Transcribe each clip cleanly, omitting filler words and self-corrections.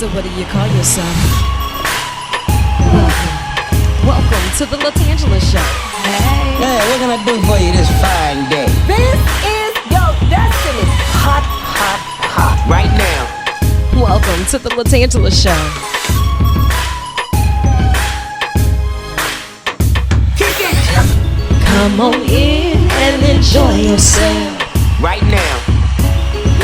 So what do you call yourself? Welcome to the LaTangela Show. Hey. Hey, what can I do for you this fine day? This is your destiny. Hot, hot, hot. Right now. Welcome to the LaTangela Show. Kick it. Come on in and enjoy yourself. Right now.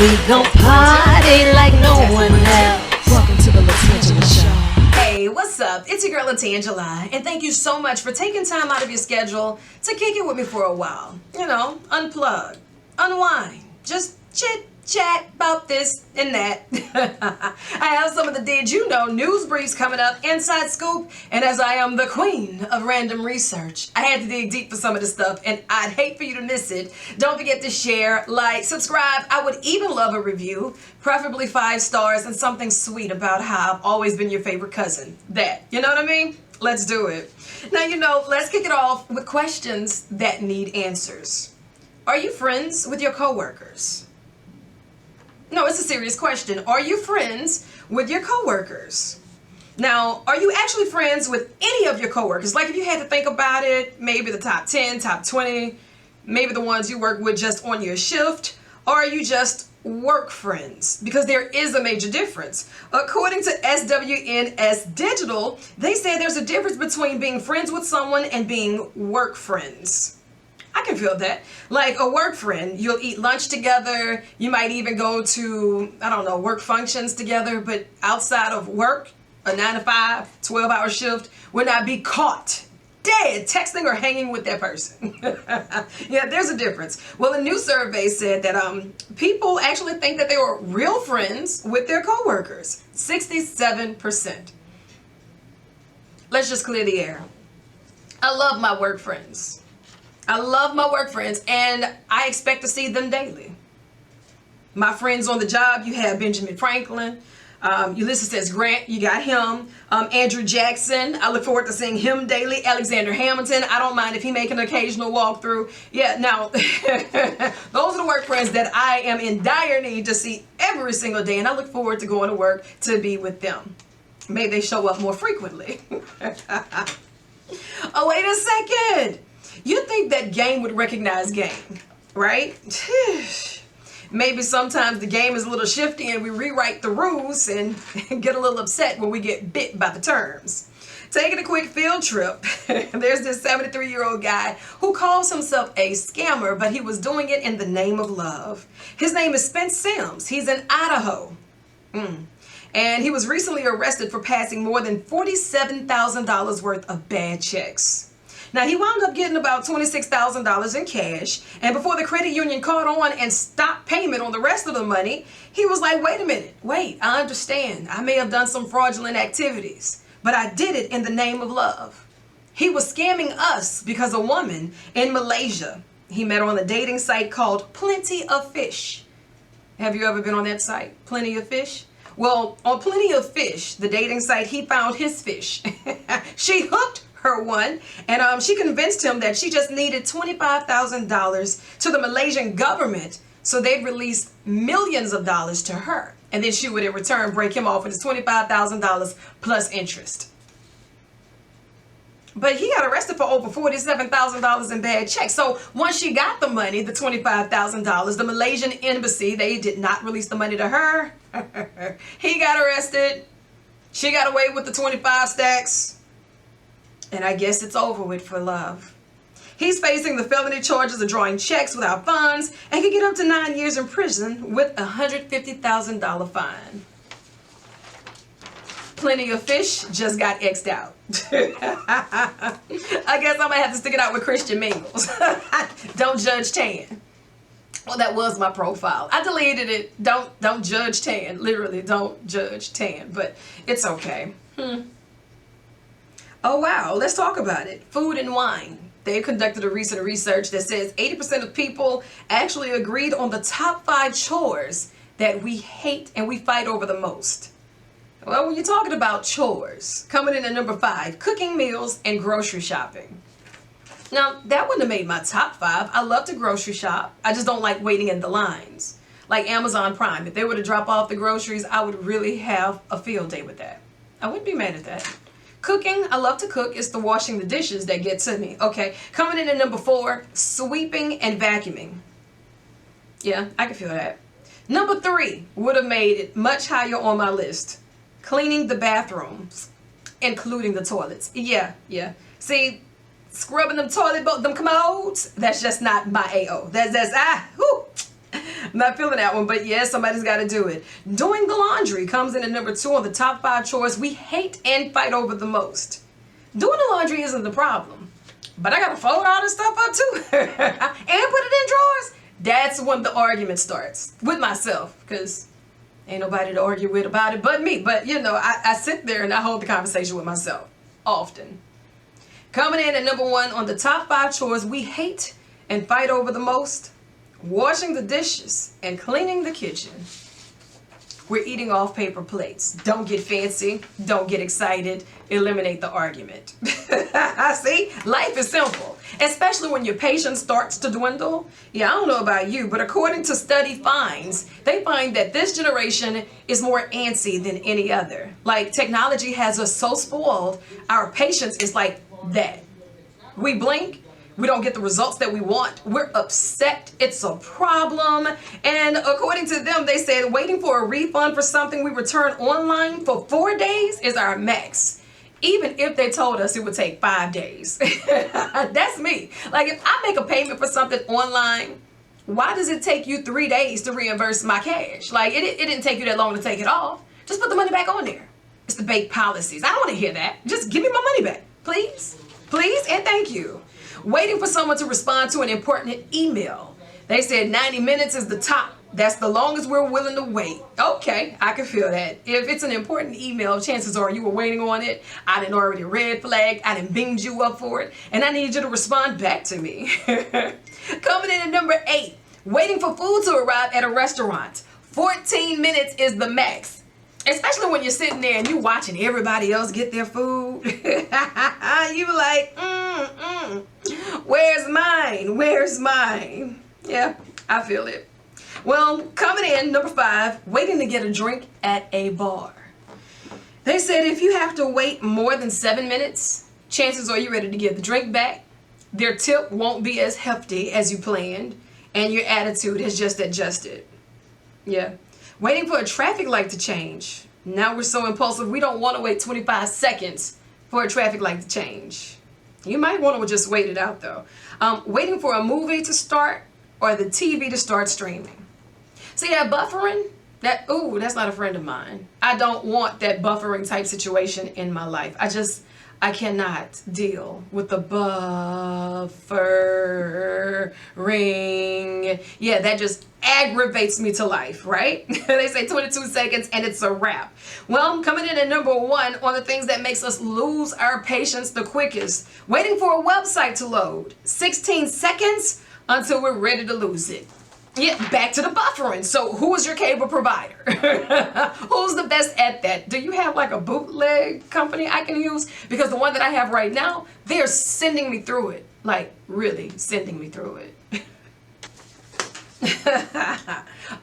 We gon' party like no one else. Welcome to the LaTangela Show. Hey, what's up? It's your girl LaTangela, and thank you so much for taking time out of your schedule to kick it with me for a while. You know, unplug, unwind, just chit chat about this and that. I have some of the Did You Know news briefs coming up, inside scoop, and as I am the queen of random research, I had to dig deep for some of this stuff, and I'd hate for you to miss it. Don't forget to share, like, subscribe. I would even love a review, preferably 5 stars, and something sweet about how I've always been your favorite cousin. That, you know what I mean? Let's do it. Now, let's kick it off with questions that need answers. Are you friends with your coworkers? No, it's a serious question. Are you friends with your coworkers? Now, are you actually friends with any of your coworkers? Like, if you had to think about it, maybe the top 10, top 20, maybe the ones you work with just on your shift, or are you just work friends? Because there is a major difference. According to SWNS Digital, they say there's a difference between being friends with someone and being work friends. I can feel that. Like a work friend, you'll eat lunch together. You might even go to, work functions together. But outside of work, a 9 to 5, 12-hour shift, will not be caught dead texting or hanging with that person. Yeah, there's a difference. Well, a new survey said that people actually think that they were real friends with their coworkers. 67%. Let's just clear the air. I love my work friends. I love my work friends, and I expect to see them daily. My friends on the job, you have Benjamin Franklin. Ulysses S. Grant, you got him. Andrew Jackson, I look forward to seeing him daily. Alexander Hamilton, I don't mind if he make an occasional walkthrough. Yeah, now, those are the work friends that I am in dire need to see every single day, and I look forward to going to work to be with them. Maybe they show up more frequently. Oh, wait a second. You'd think that game would recognize game, right? Maybe sometimes the game is a little shifty and we rewrite the rules and get a little upset when we get bit by the terms. Taking a quick field trip, there's this 73-year-old guy who calls himself a scammer, but he was doing it in the name of love. His name is Spence Sims. He's in Idaho. And he was recently arrested for passing more than $47,000 worth of bad checks. Now, he wound up getting about $26,000 in cash, and before the credit union caught on and stopped payment on the rest of the money, he was like, wait a minute, I understand. I may have done some fraudulent activities, but I did it in the name of love. He was scamming us because a woman in Malaysia he met on a dating site called Plenty of Fish. Have you ever been on that site, Plenty of Fish? Well, on Plenty of Fish, the dating site, he found his fish. She hooked her one, and she convinced him that she just needed $25,000 to the Malaysian government so they'd release millions of dollars to her, and then she would in return break him off with his $25,000 plus interest. But he got arrested for over $47,000 in bad checks. So once she got the money, the $25,000, the Malaysian embassy, they did not release the money to her. He got arrested. She got away with the 25 stacks. And I guess it's over with for love. He's facing the felony charges of drawing checks without funds and can get up to 9 years in prison with a $150,000 fine. Plenty of Fish just got X'd out. I guess I'm gonna have to stick it out with Christian Mingles. Don't judge tan. Well, that was my profile. I deleted it. Don't judge tan. Literally, don't judge tan. But it's okay. Oh, wow. Let's talk about it. Food and wine. They've conducted a recent research that says 80% of people actually agreed on the top 5 chores that we hate and we fight over the most. Well, when you're talking about chores, coming in at number 5, cooking meals and grocery shopping. Now, that wouldn't have made my top 5. I love to grocery shop. I just don't like waiting in the lines. like Amazon Prime. If they were to drop off the groceries, I would really have a field day with that. I wouldn't be mad at that. Cooking, I love to cook. It's the washing the dishes that gets to me. Okay, coming in at number 4, sweeping and vacuuming. Yeah, I can feel that. Number 3 would have made it much higher on my list. Cleaning the bathrooms, including the toilets. Yeah. See, scrubbing them them commodes, that's just not my AO. I'm not feeling that one, but yeah, somebody's got to do it. Doing the laundry comes in at number 2 on the top 5 chores we hate and fight over the most. Doing the laundry isn't the problem, but I got to fold all this stuff up too and put it in drawers. That's when the argument starts with myself, because ain't nobody to argue with about it but me. But you know, I sit there and I hold the conversation with myself often. Coming in at number 1 on the top 5 chores we hate and fight over the most, washing the dishes and cleaning the kitchen. We're eating off paper plates. Don't get fancy. Don't get excited. Eliminate the argument. See? Life is simple, especially when your patience starts to dwindle. Yeah, I don't know about you, but according to study finds, they find that this generation is more antsy than any other. Like, technology has us so spoiled, our patience is like that. We blink, we don't get the results that we want. We're upset. It's a problem. And according to them, they said waiting for a refund for something we return online for 4 days is our max. Even if they told us it would take 5 days. That's me. Like, if I make a payment for something online, why does it take you 3 days to reimburse my cash? Like, it didn't take you that long to take it off. Just put the money back on there. It's the bank policies. I don't want to hear that. Just give me my money back, please. Please and thank you. Waiting for someone to respond to an important email. They said 90 minutes is the top. That's the longest we're willing to wait. Okay, I can feel that. If it's an important email, chances are you were waiting on it. I done already red flagged. I done binged you up for it. And I need you to respond back to me. Coming in at number 8, waiting for food to arrive at a restaurant. 14 minutes is the max. Especially when you're sitting there and you watching everybody else get their food. You like, where's mine? Where's mine? Yeah, I feel it. Well, coming in, number 5, waiting to get a drink at a bar. They said if you have to wait more than 7 minutes, chances are you're ready to give the drink back. Their tip won't be as hefty as you planned, and your attitude has just adjusted. Yeah. Waiting for a traffic light to change. Now we're so impulsive, we don't want to wait 25 seconds for a traffic light to change. You might want to just wait it out though. Waiting for a movie to start or the TV to start streaming. See that buffering? That's not a friend of mine. I don't want that buffering type situation in my life. I cannot deal with the buffering. Yeah, that just aggravates me to life, right? They say 22 seconds and it's a wrap. Well, coming in at number 1 on the things that makes us lose our patience the quickest. Waiting for a website to load. 16 seconds until we're ready to lose it. Yeah, back to the buffering. So who is your cable provider? Who's the best at that? Do you have like a bootleg company I can use? Because the one that I have right now, they're sending me through it. Like, really sending me through it.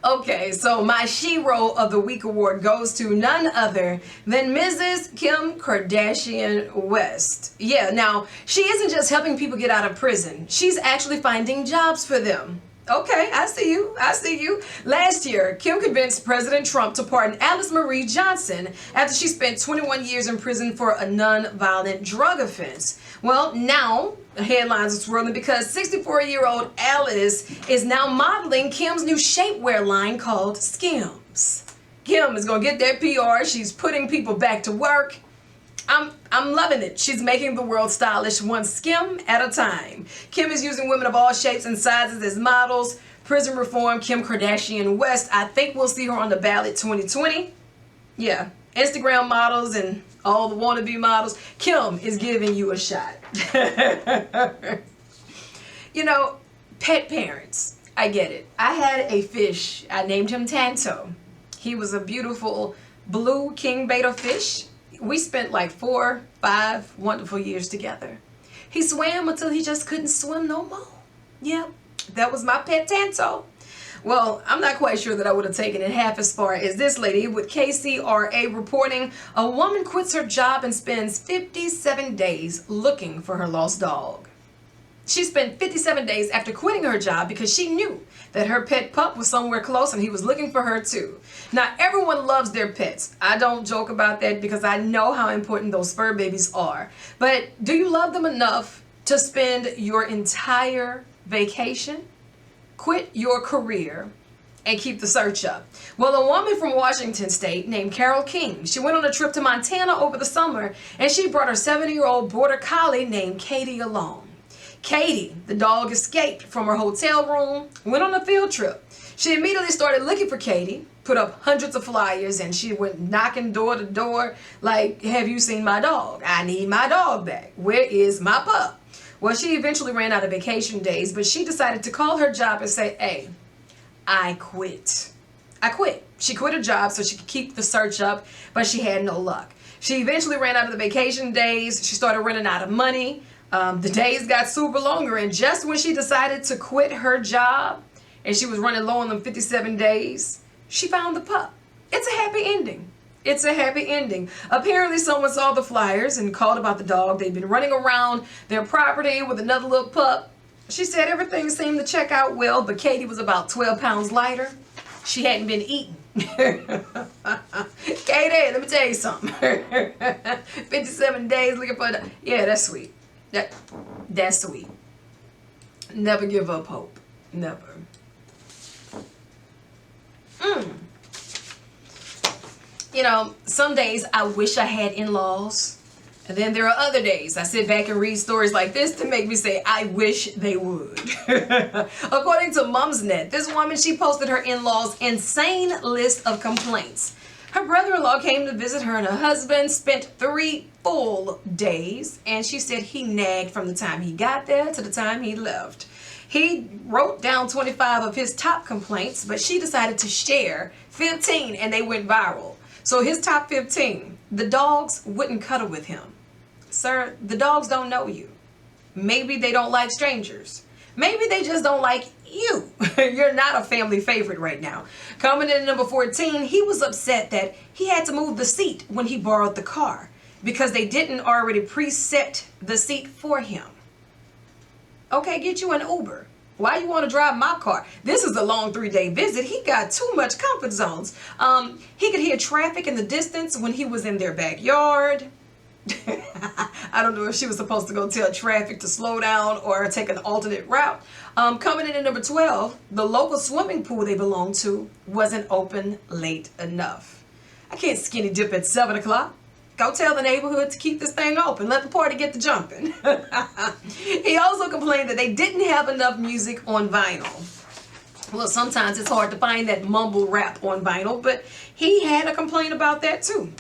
Okay, so my Shero of the Week award goes to none other than Mrs. Kim Kardashian West. Yeah, now, she isn't just helping people get out of prison. She's actually finding jobs for them. Okay, I see you. Last year, Kim convinced President Trump to pardon Alice Marie Johnson after she spent 21 years in prison for a non-violent drug offense. Well, now the headlines are swirling because 64-year-old Alice is now modeling Kim's new shapewear line called Skims. Kim is gonna get that PR. She's putting people back to work. I'm loving it. She's making the world stylish one skim at a time. Kim is using women of all shapes and sizes as models. Prison reform, Kim Kardashian West. I think we'll see her on the ballot 2020. Yeah, Instagram models and all the wannabe models. Kim is giving you a shot. You know, pet parents. I get it. I had a fish. I named him Tanto. He was a beautiful blue king betta fish. We spent like 4, 5 wonderful years together. He swam until he just couldn't swim no more. Yep, that was my pet Tanto. Well, I'm not quite sure that I would have taken it half as far as this lady, with KCRA reporting a woman quits her job and spends 57 days looking for her lost dog. She spent 57 days after quitting her job because she knew that her pet pup was somewhere close and he was looking for her too. Now, everyone loves their pets. I don't joke about that because I know how important those fur babies are. But do you love them enough to spend your entire vacation, quit your career, and keep the search up? Well, a woman from Washington State named Carol King, she went on a trip to Montana over the summer, and she brought her 70-year-old border collie named Katie along. Katie, the dog, escaped from her hotel room, went on a field trip. She immediately started looking for Katie, put up hundreds of flyers, and she went knocking door to door like, have you seen my dog? I need my dog back. Where is my pup? Well, she eventually ran out of vacation days, but she decided to call her job and say, hey, I quit. I quit. She quit her job so she could keep the search up, but she had no luck. She eventually ran out of the vacation days. She started running out of money. The days got super longer, and just when she decided to quit her job and she was running low on them 57 days, she found the pup. It's a happy ending. It's a happy ending. Apparently someone saw the flyers and called about the dog. They'd been running around their property with another little pup. She said everything seemed to check out well, but Katie was about 12 pounds lighter. She hadn't been eating. Katie, let me tell you something. 57 days looking for the... Yeah, that's sweet. That's sweet. Never give up hope. Never. You know, some days I wish I had in-laws. And then there are other days I sit back and read stories like this to make me say, I wish they would. According to Mumsnet, this woman, she posted her in-laws' insane list of complaints. Her brother-in-law came to visit her and her husband, spent 3 full days, and she said he nagged from the time he got there to the time he left. He wrote down 25 of his top complaints, but she decided to share 15 and they went viral. So his top 15, the dogs wouldn't cuddle with him. Sir, the dogs don't know you. Maybe they don't like strangers. Maybe they just don't like you. You're not a family favorite right now. Coming in at number 14, he was upset that he had to move the seat when he borrowed the car because they didn't already preset the seat for him. Okay, get you an Uber. Why you want to drive my car? This is a long 3-day visit. He got too much comfort zones. He could hear traffic in the distance when he was in their backyard. I don't know if she was supposed to go tell traffic to slow down or take an alternate route. Coming in at number 12, the local swimming pool they belonged to wasn't open late enough. I can't skinny dip at 7 o'clock. Go tell the neighborhood to keep this thing open. Let the party get to jumping. He also complained that they didn't have enough music on vinyl. Well, sometimes it's hard to find that mumble rap on vinyl, but he had a complaint about that too.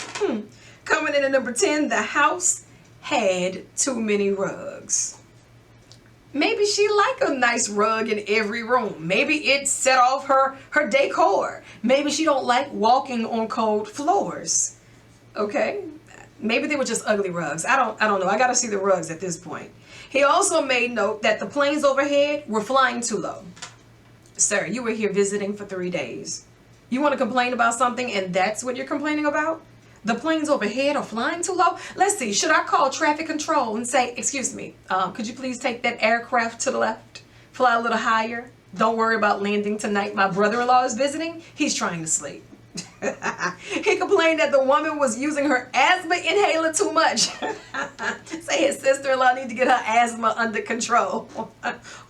Coming in at number 10, the house had too many rugs. Maybe she liked a nice rug in every room. Maybe it set off her decor. Maybe she don't like walking on cold floors. Okay? Maybe they were just ugly rugs. I don't know. I gotta see the rugs at this point. He also made note that the planes overhead were flying too low. Sir, you were here visiting for 3 days. You want to complain about something and that's what you're complaining about? The planes overhead are flying too low? Let's see, should I call traffic control and say, excuse me, could you please take that aircraft to the left? Fly a little higher? Don't worry about landing tonight. My brother-in-law is visiting. He's trying to sleep. He complained that the woman was using her asthma inhaler too much. Say his sister-in-law need to get her asthma under control.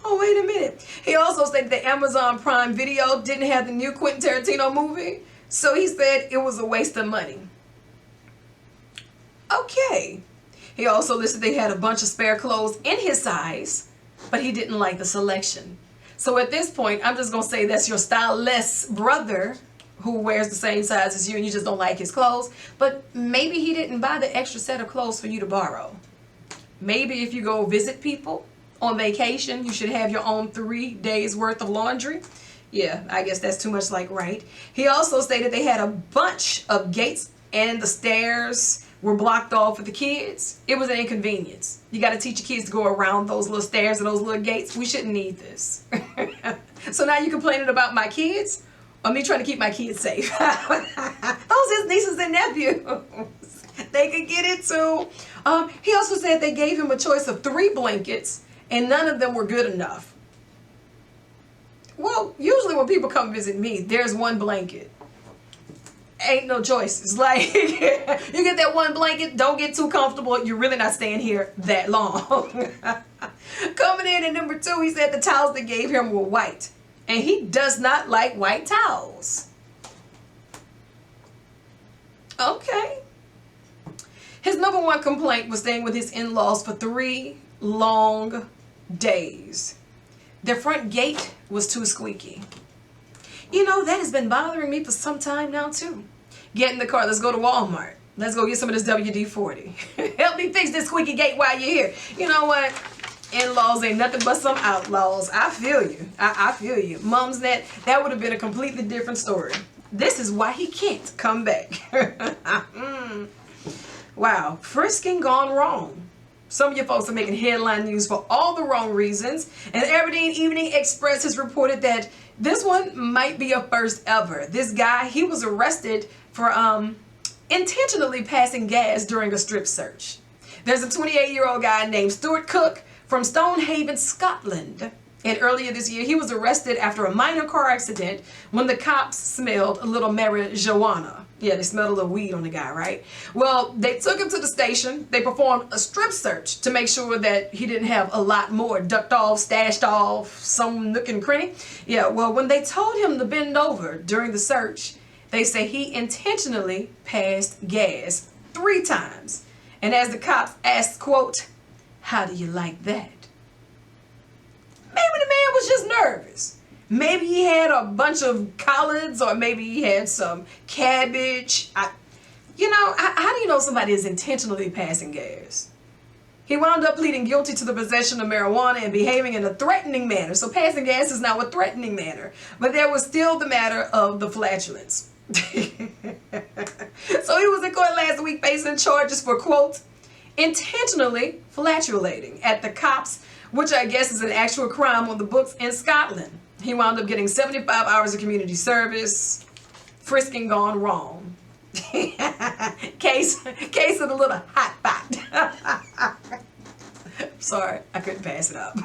Oh, wait a minute. He also said that Amazon Prime Video didn't have the new Quentin Tarantino movie, so he said it was a waste of money. Okay. He also listed they had a bunch of spare clothes in his size, but he didn't like the selection. So at this point, I'm just going to say that's your styleless brother who wears the same size as you and you just don't like his clothes. But maybe he didn't buy the extra set of clothes for you to borrow. Maybe if you go visit people on vacation, you should have your own 3 days worth of laundry. Yeah, I guess that's too much like right. He also stated they had a bunch of gates and the stairs were blocked off for the kids, it was an inconvenience. You got to teach your kids to go around those little stairs and those little gates. We shouldn't need this. So now you complaining about my kids or me trying to keep my kids safe? Those his nieces and nephews. They could get it too. He also said they gave him a choice of 3 blankets and none of them were good enough. Well, usually when people come visit me, there's 1 blanket. Ain't no choices. Like, you get that 1 blanket, don't get too comfortable. You're really not staying here that long. Coming in at number 2, he said the towels they gave him were white. And he does not like white towels. Okay. His number 1 complaint was staying with his in-laws for 3 long days. Their front gate was too squeaky. You know, that has been bothering me for some time now too. Get in the car, let's go to Walmart. Let's go get some of this WD-40. Help me fix this squeaky gate while you're here. You know what? In-laws ain't nothing but some outlaws. I feel you. I feel you. Mums, that would have been a completely different story. This is why he can't come back. Wow, frisking gone wrong. Some of you folks are making headline news for all the wrong reasons. And Aberdeen Evening Express has reported that this one might be a first ever. This guy, he was arrested for intentionally passing gas during a strip search. There's a 28-year-old guy named Stuart Cook from Stonehaven, Scotland. And earlier this year, he was arrested after a minor car accident when the cops smelled a little marijuana. Yeah, they smelled a little weed on the guy, right? Well, they took him to the station. They performed a strip search to make sure that he didn't have a lot more ducked off, stashed off, some nook and cranny. Yeah, well, when they told him to bend over during the search, they say he intentionally passed gas 3 times. And as the cops asked, quote, "How do you like that?" Maybe the man was just nervous. Maybe he had a bunch of collards or maybe he had some cabbage. How do you know somebody is intentionally passing gas? He wound up pleading guilty to the possession of marijuana and behaving in a threatening manner. So passing gas is now a threatening manner. But there was still the matter of the flatulence. So he was in court last week facing charges for, quote, intentionally flatulating at the cops, which I guess is an actual crime on the books in Scotland. He wound up getting 75 hours of community service. Frisking gone wrong. Case of the little hot pot. Sorry, I couldn't pass it up.